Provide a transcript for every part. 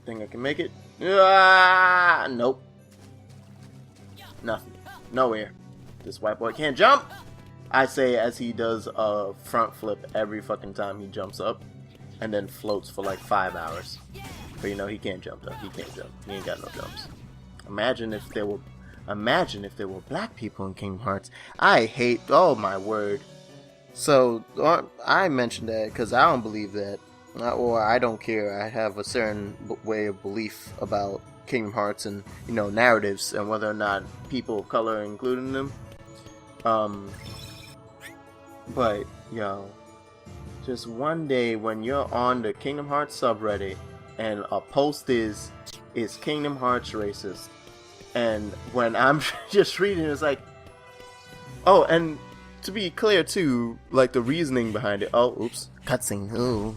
Think I can make it? Ah, nope. Nothing. Nowhere. This white boy can't jump! I say as he does a front flip every fucking time he jumps up, and then floats for like 5 hours. But you know, he can't jump though. He can't jump. He ain't got no jumps. Imagine if there were black people in Kingdom Hearts. I hate, oh my word. So, I mentioned that because I don't believe that. Or I don't care. I have a certain way of belief about Kingdom Hearts and, you know, narratives and whether or not people of color are included in them. But, yo, just one day when you're on the Kingdom Hearts subreddit and a post is Kingdom Hearts racist, and when I'm just reading it's like, oh, and to be clear too, like the reasoning behind it, oh, oops, cutscene, ooh.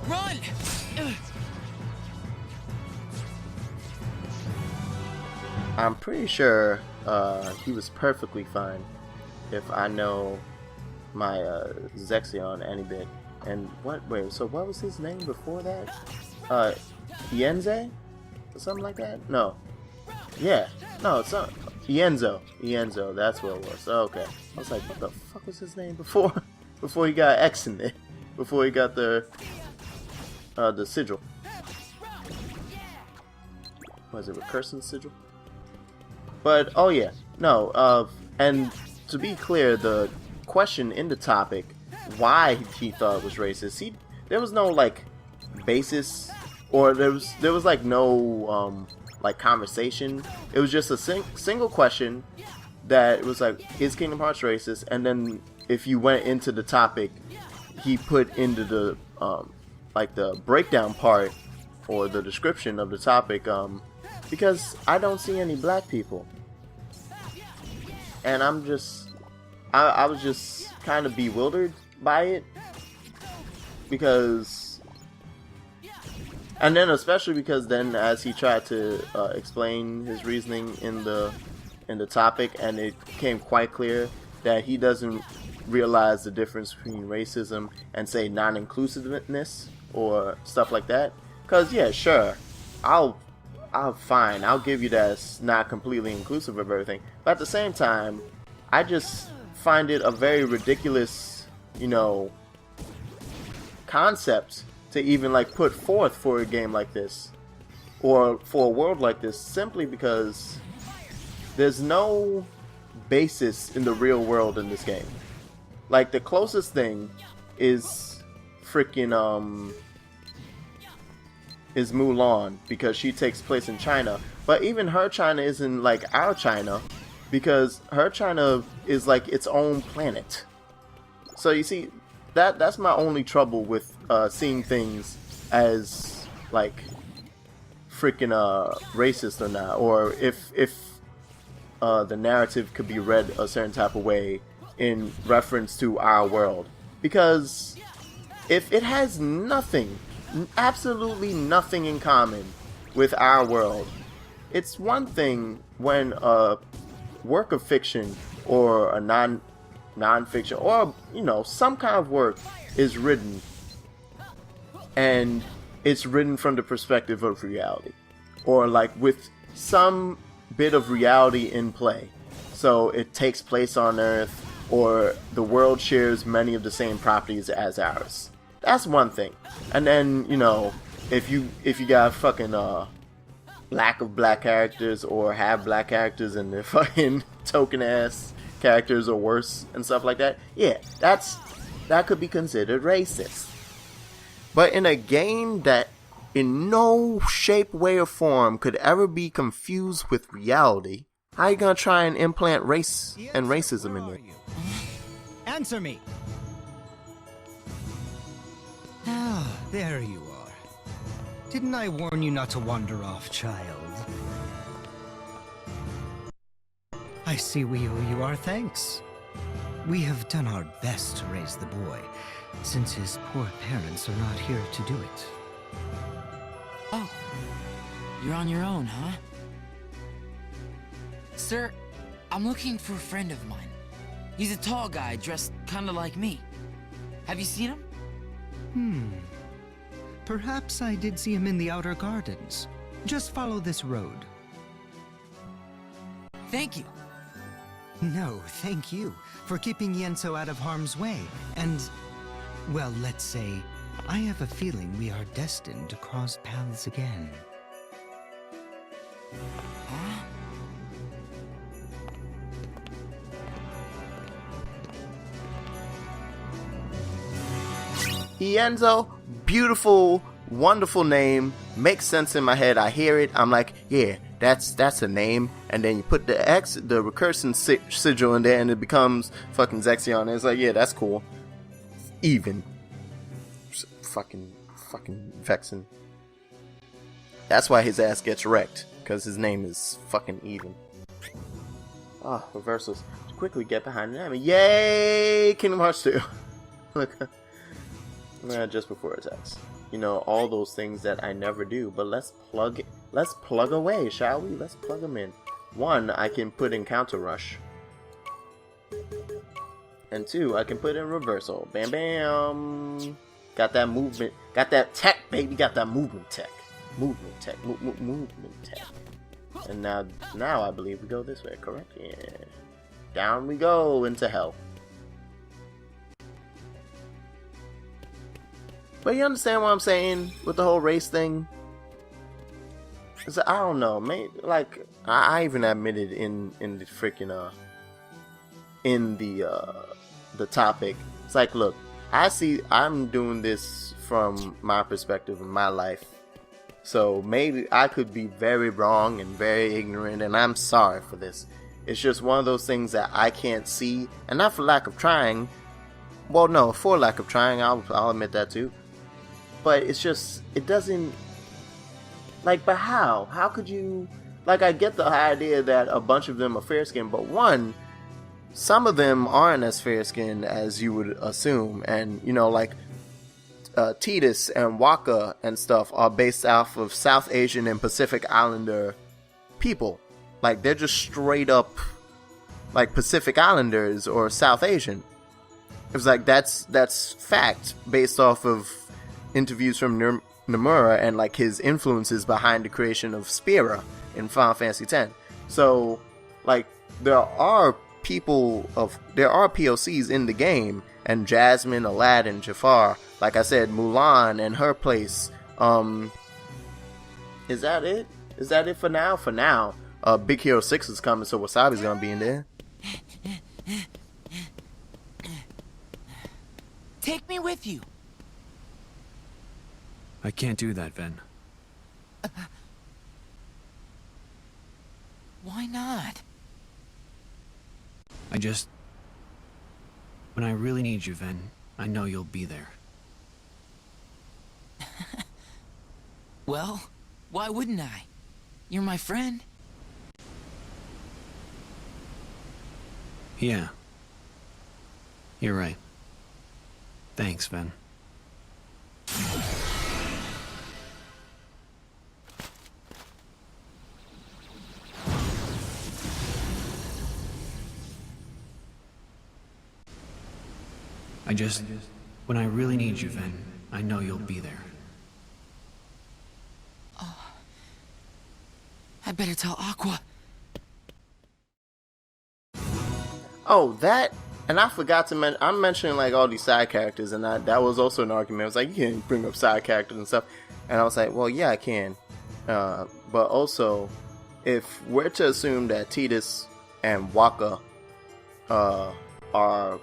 Run! I'm pretty sure he was perfectly fine if I know my Xehanort any bit. And so what was his name before that? Yenze? Or something like that? No. Yeah. No, it's not. Ienzo, that's what it was. Okay. I was like, what the fuck was his name before? Before he got X in it. Before he got the sigil. Was it recursive sigil? But, oh yeah, no, and to be clear, the question in the topic, why he thought it was racist, there was no, like, basis, or there was like, no, like, conversation. It was just a single question that was like, is Kingdom Hearts racist? And then, if you went into the topic, he put into the, like, the breakdown part, or the description of the topic, because I don't see any black people. And I was just kind of bewildered by it. Because, and then especially because then as he tried to explain his reasoning in the topic, and it became quite clear that he doesn't realize the difference between racism and, say, non-inclusiveness or stuff like that. Because, yeah, sure, I'll give you that it's not completely inclusive of everything. But at the same time, I just find it a very ridiculous, you know, concept to even, like, put forth for a game like this. Or for a world like this, simply because there's no basis in the real world in this game. Like, the closest thing is freaking, is Mulan, because she takes place in China. But even her China isn't like our China, because her China is like its own planet. So you see, that's my only trouble with seeing things as like freaking racist or not, or if the narrative could be read a certain type of way in reference to our world. Because if it has nothing, absolutely nothing in common with our world, it's one thing when a work of fiction or a non-fiction or, you know, some kind of work is written and it's written from the perspective of reality, or like with some bit of reality in play. So it takes place on Earth, or the world shares many of the same properties as ours. That's one thing. And then, you know, if you got fucking lack of black characters, or have black characters and they're fucking token ass characters or worse and stuff like that, yeah, that could be considered racist. But in a game that in no shape, way, or form could ever be confused with reality, how you gonna try and implant race and racism in it? Answer me! Ah, there you are. Didn't I warn you not to wander off, child? I see we owe you our thanks. We have done our best to raise the boy, since his poor parents are not here to do it. Oh, you're on your own, huh? Sir, I'm looking for a friend of mine. He's a tall guy dressed kinda like me. Have you seen him? Perhaps I did see him in the outer gardens. Just follow this road. Thank you. No, thank you for keeping Yenso out of harm's way. And, well, let's say, I have a feeling we are destined to cross paths again. Huh? Yenso, beautiful, wonderful name, makes sense in my head. I hear it, I'm like, yeah, that's a name. And then you put the recursion sigil in there, and it becomes fucking Xehanort. It's like, yeah, that's cool. Even, fucking vexing. That's why his ass gets wrecked, because his name is fucking even. Ah, reversals. Quickly get behind the enemy. Yay! Kingdom Hearts 2. Look. Just before attacks. You know, all those things that I never do. But let's plug away, shall we? Let's plug them in. 1, I can put in counter rush. And 2, I can put in reversal. Bam bam. Got that movement. Got that tech, baby. Got that movement tech. Movement tech. Movement tech. And now I believe we go this way, correct? Yeah. Down we go into hell. But you understand what I'm saying with the whole race thing? Cause I don't know, maybe, like I even admitted in the freaking in the topic. It's like, look, I'm doing this from my perspective in my life, so maybe I could be very wrong and very ignorant, and I'm sorry for this. It's just one of those things that I can't see, and not for lack of trying. Well, no, for lack of trying, I'll admit that too. But it's just, it doesn't, like, but how? How could you, like, I get the idea that a bunch of them are fair-skinned, but one, some of them aren't as fair-skinned as you would assume. And, you know, like, Tidus and Waka and stuff are based off of South Asian and Pacific Islander people. Like, they're just straight up, like, Pacific Islanders or South Asian. It's like, that's fact based off of interviews from Nomura and like his influences behind the creation of Spira in Final Fantasy X. So, like, there are POCs in the game, and Jasmine, Aladdin, Jafar, like I said, Mulan and her place. Is that it? Is that it for now? For now, Big Hero 6 is coming, so Wasabi's gonna be in there. Take me with you. I can't do that, Ven. Why not? When I really need you, Ven, I know you'll be there. Well, why wouldn't I? You're my friend. Yeah. You're right. Thanks, Ven. When I really need you, Ven, I know you'll be there. Oh, I better tell Aqua. Oh, that, and I forgot to mention, I'm mentioning like all these side characters, and that was also an argument. I was like, you can't bring up side characters and stuff. And I was like, well, yeah, I can. But also, if we're to assume that Tidus and Waka are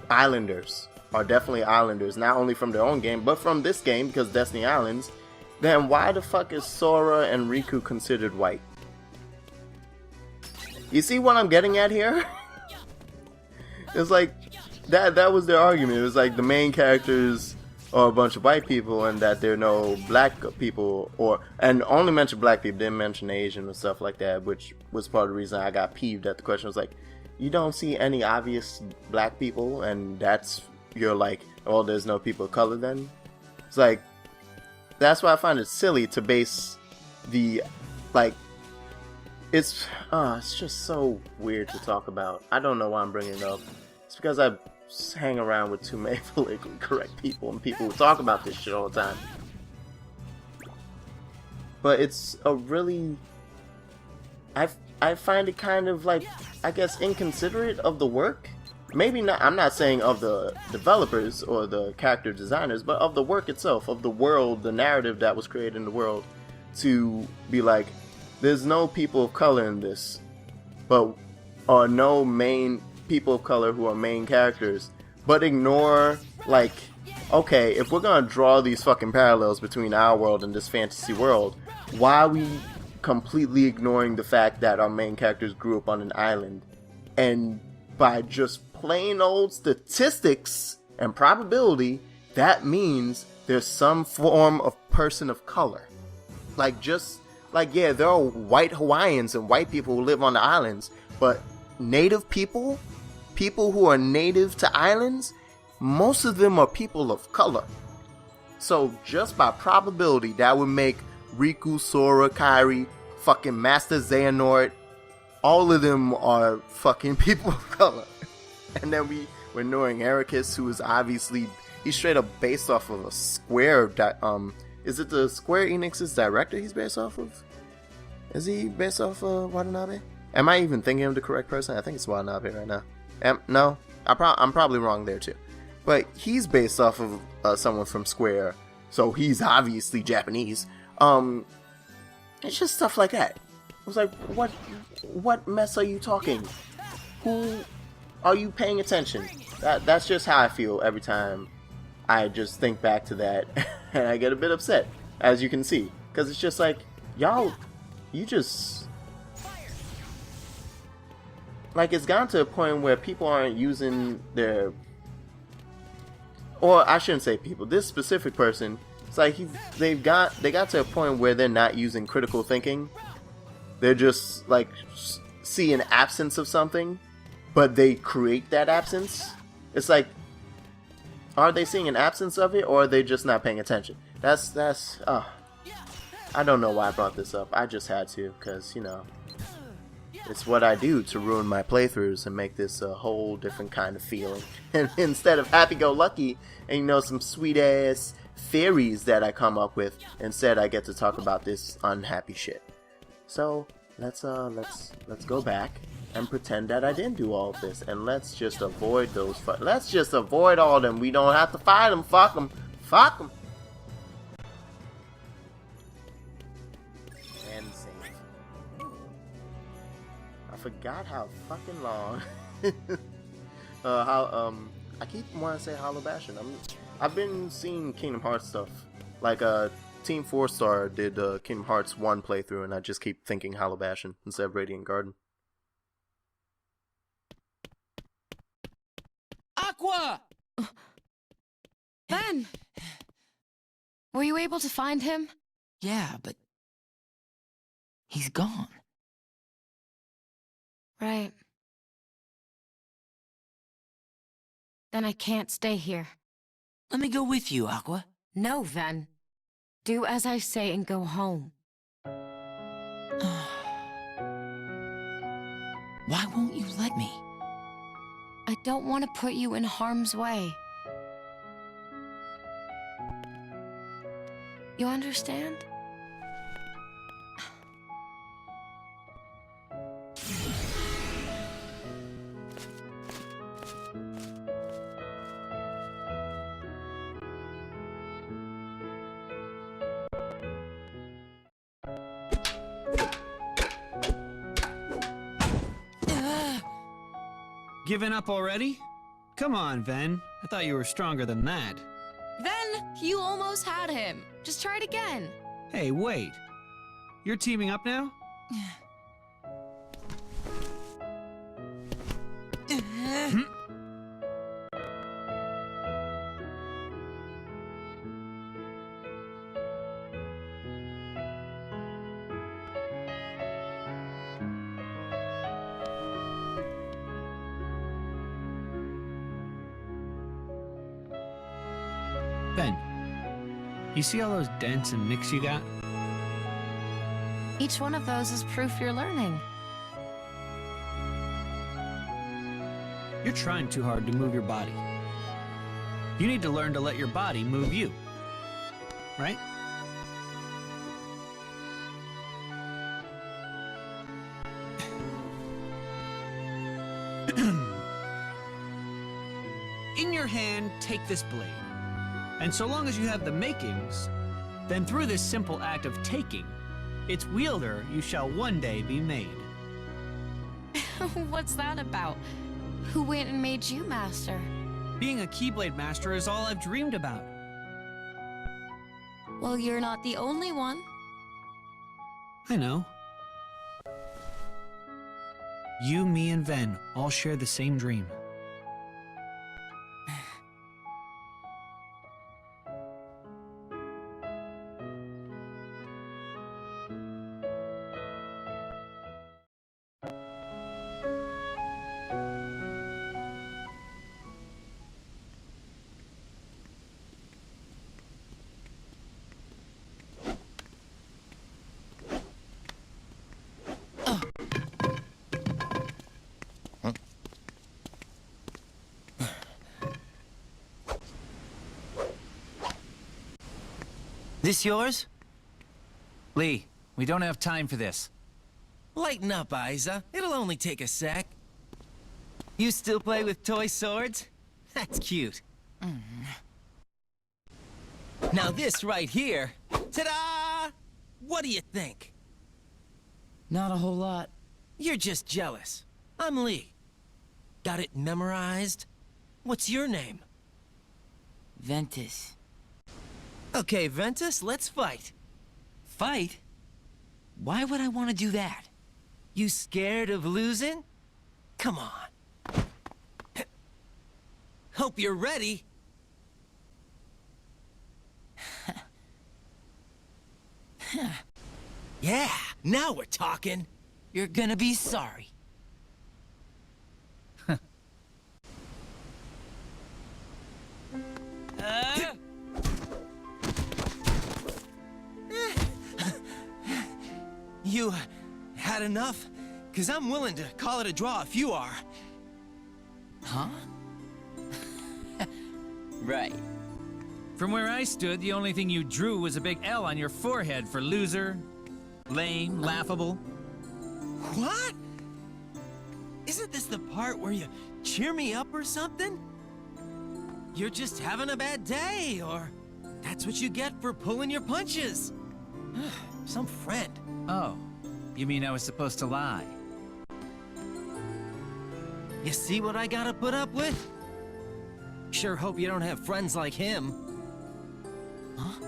islanders, are definitely islanders, not only from their own game, but from this game, because Destiny Islands, then why the fuck is Sora and Riku considered white? You see what I'm getting at here? It's like, that was their argument. It was like the main characters are a bunch of white people, and that there are no black people, and only mentioned black people, didn't mention Asian and stuff like that, which was part of the reason I got peeved at the question. It was like, you don't see any obvious black people, and you're like, oh, there's no people of color then? It's like, that's why I find it silly to base the, like, it's just so weird to talk about. I don't know why I'm bringing it up. It's because hang around with too many politically correct people and people who talk about this shit all the time. But it's a really... I find it kind of like, I guess, inconsiderate of the work. Maybe not, I'm not saying of the developers or the character designers, but of the work itself, of the world, the narrative that was created in the world, to be like, there's no people of color in this, or no main people of color who are main characters, but ignore, like, okay, if we're gonna draw these fucking parallels between our world and this fantasy world, why are we completely ignoring the fact that our main characters grew up on an island, and by just plain old statistics and probability, that means there's some form of person of color. Like, just, like, yeah, there are white Hawaiians and white people who live on the islands, but native people who are native to islands, most of them are people of color. So just by probability, that would make Riku, Sora, Kairi, fucking Master Xehanort, all of them are fucking people of color. And then we're knowing Hercules, who is obviously, he's straight up based off of a Square, is it the Square Enix's director he's based off of? Is he based off of Watanabe? Am I even thinking of the correct person? I think it's Watanabe right now. No, I'm probably wrong there too. But he's based off of someone from Square, so he's obviously Japanese. It's just stuff like that. I was like, what mess are you talking? Who are you paying attention? That's just how I feel every time I just think back to that, and I get a bit upset, as you can see, because it's just like, y'all, you just, like, it's gotten to a point where people aren't using their, or I shouldn't say people, this specific person, it's like they got to a point where they're not using critical thinking. They're just like see an absence of something, but they create that absence. It's like, are they seeing an absence of it, or are they just not paying attention? That's I don't know why I brought this up. I just had to, because, you know, it's what I do to ruin my playthroughs and make this a whole different kind of feeling. And instead of happy-go-lucky and, you know, some sweet-ass theories that I come up with, instead I get to talk about this unhappy shit. So let's go back and pretend that I didn't do all of this, and let's just avoid those. Let's just avoid all of them. We don't have to fight them. Fuck them. Fuck them. And save. I forgot how fucking long. I keep wanting to say Hollow Bastion. I've been seeing Kingdom Hearts stuff. Like, Team 4-Star did Kingdom Hearts 1 playthrough, and I just keep thinking Hollow Bastion instead of Radiant Garden. Aqua! Ben! Were you able to find him? Yeah, but he's gone. Right. Then I can't stay here. Let me go with you, Aqua. No, Ven. Do as I say and go home. Why won't you let me? I don't want to put you in harm's way. You understand? Giving up already? Come on, Ven. I thought you were stronger than that. Ven, you almost had him. Just try it again. Hey, wait. You're teaming up now? Ben, you see all those dents and nicks you got? Each one of those is proof you're learning. You're trying too hard to move your body. You need to learn to let your body move you. Right? In your hand, take this blade. And so long as you have the makings, then through this simple act of taking, its wielder you shall one day be made. What's that about? Who went and made you master? Being a Keyblade master is all I've dreamed about. Well, you're not the only one. I know. You, me, and Ven all share the same dream. This yours? Lee, we don't have time for this. Lighten up, Isa. It'll only take a sec. You still play with toy swords? That's cute. Now this right here. Ta-da! What do you think? Not a whole lot. You're just jealous. I'm Lee. Got it memorized? What's your name? Ventus. Okay, Ventus, let's fight. Fight? Why would I want to do that? You scared of losing? Come on. Hope you're ready. Yeah, now we're talking. You're gonna be sorry. You had enough? 'Cause I'm willing to call it a draw if you are. Huh? Right. From where I stood, the only thing you drew was a big L on your forehead for loser, lame, laughable. What? Isn't this the part where you cheer me up or something? You're just having a bad day, or that's what you get for pulling your punches. Some friend. Oh, you mean I was supposed to lie? You see what I gotta put up with? Sure hope you don't have friends like him. Huh?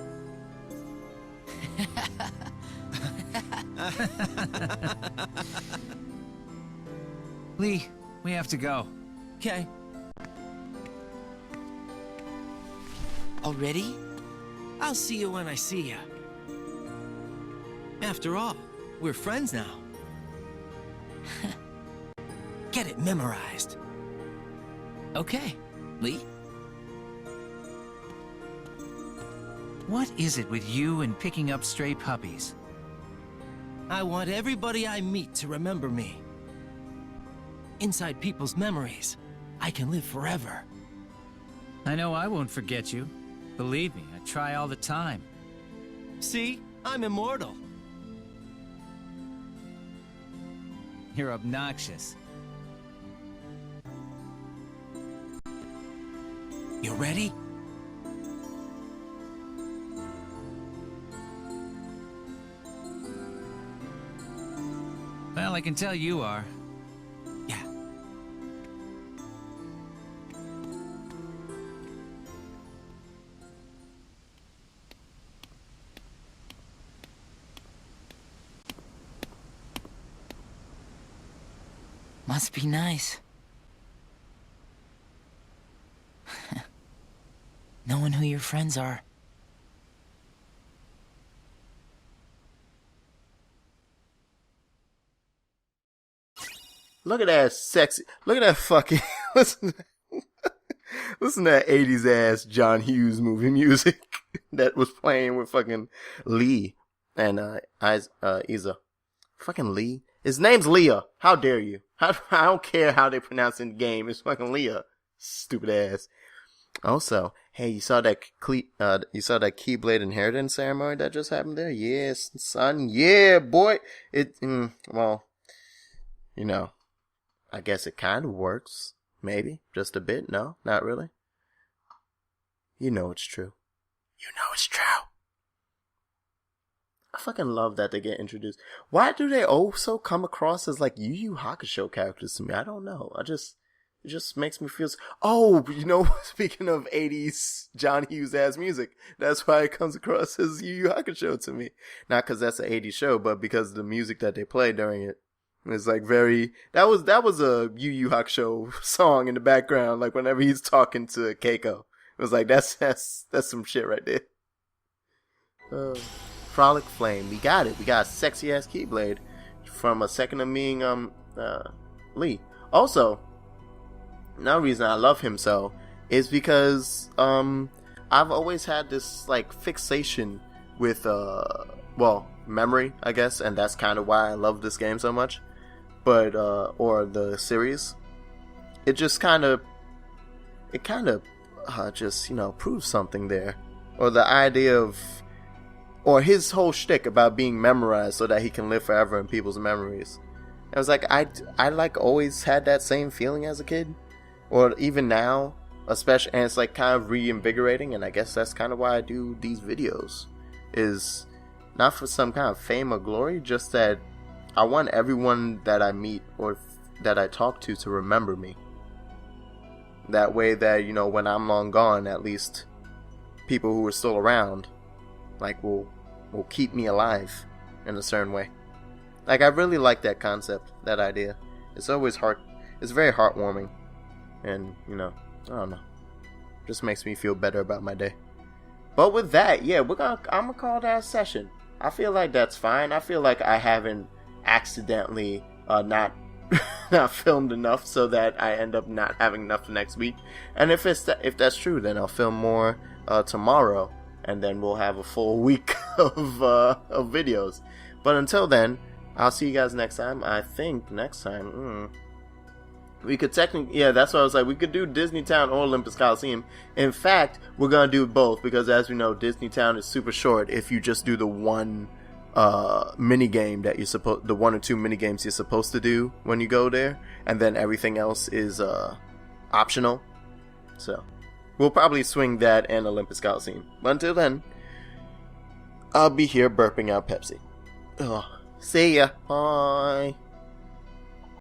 Lee, we have to go. Okay. Already? I'll see you when I see you. After all, we're friends now. Get it memorized. Okay, Lee. What is it with you and picking up stray puppies? I want everybody I meet to remember me. Inside people's memories, I can live forever. I know I won't forget you. Believe me, I try all the time. See? I'm immortal. You're obnoxious. You ready? Well, I can tell you are. Yeah. Must be nice. Knowing who your friends are. Look at that sexy. Look at that fucking. Listen to that 80s ass John Hughes movie music that was playing with fucking Lee and Isa. Fucking Lee. His name's Leah. How dare you? I don't care how they pronounce it in the game. It's fucking Leah. Stupid ass. Also, hey, you saw that Keyblade inheritance ceremony that just happened there? Yes, son. Yeah, boy. Well, you know, I guess it kind of works. Maybe. Just a bit. No, not really. You know it's true. You know it's true. I fucking love that they get introduced. Why do they also come across as like Yu Yu Hakusho characters to me? I don't know. It just makes me feel. Oh, you know, speaking of 80s John Hughes ass music, that's why it comes across as Yu Yu Hakusho to me. Not because that's an 80s show, but because the music that they play during it is like very. That was a Yu Yu Hakusho song in the background, like whenever he's talking to Keiko. It was like that's some shit right there. Frolic Flame, we got it. We got a sexy ass Keyblade from a second of being Lee. Also, another reason I love him so is because I've always had this like fixation with memory, I guess, and that's kind of why I love this game so much. But or the series, it just kind of just, you know, proves something there, or the idea of. Or his whole shtick about being memorized so that he can live forever in people's memories. I was like, I like always had that same feeling as a kid. Or even now, especially, and it's like kind of reinvigorating, and I guess that's kind of why I do these videos. Is not for some kind of fame or glory, just that I want everyone that I meet or that I talk to remember me. That way that, you know, when I'm long gone, at least people who are still around, like, will keep me alive in a certain way. Like, I really like that concept, that idea. It's always it's very heartwarming. And, you know, I don't know. Just makes me feel better about my day. But with that, yeah, I'm gonna call that a session. I feel like that's fine. I feel like I haven't accidentally not filmed enough so that I end up not having enough for next week. And if that's true, then I'll film more tomorrow. And then we'll have a full week of videos. But until then, I'll see you guys next time. I think next time, we could technically, yeah, that's what I was like. We could do Disney Town or Olympus Coliseum. In fact, we're gonna do both because, as we know, Disney Town is super short. If you just do the one mini game that the 1 or 2 mini games you're supposed to do when you go there, and then everything else is optional. So. We'll probably swing that and Olympus Coliseum. But until then, I'll be here burping out Pepsi. See ya. Bye.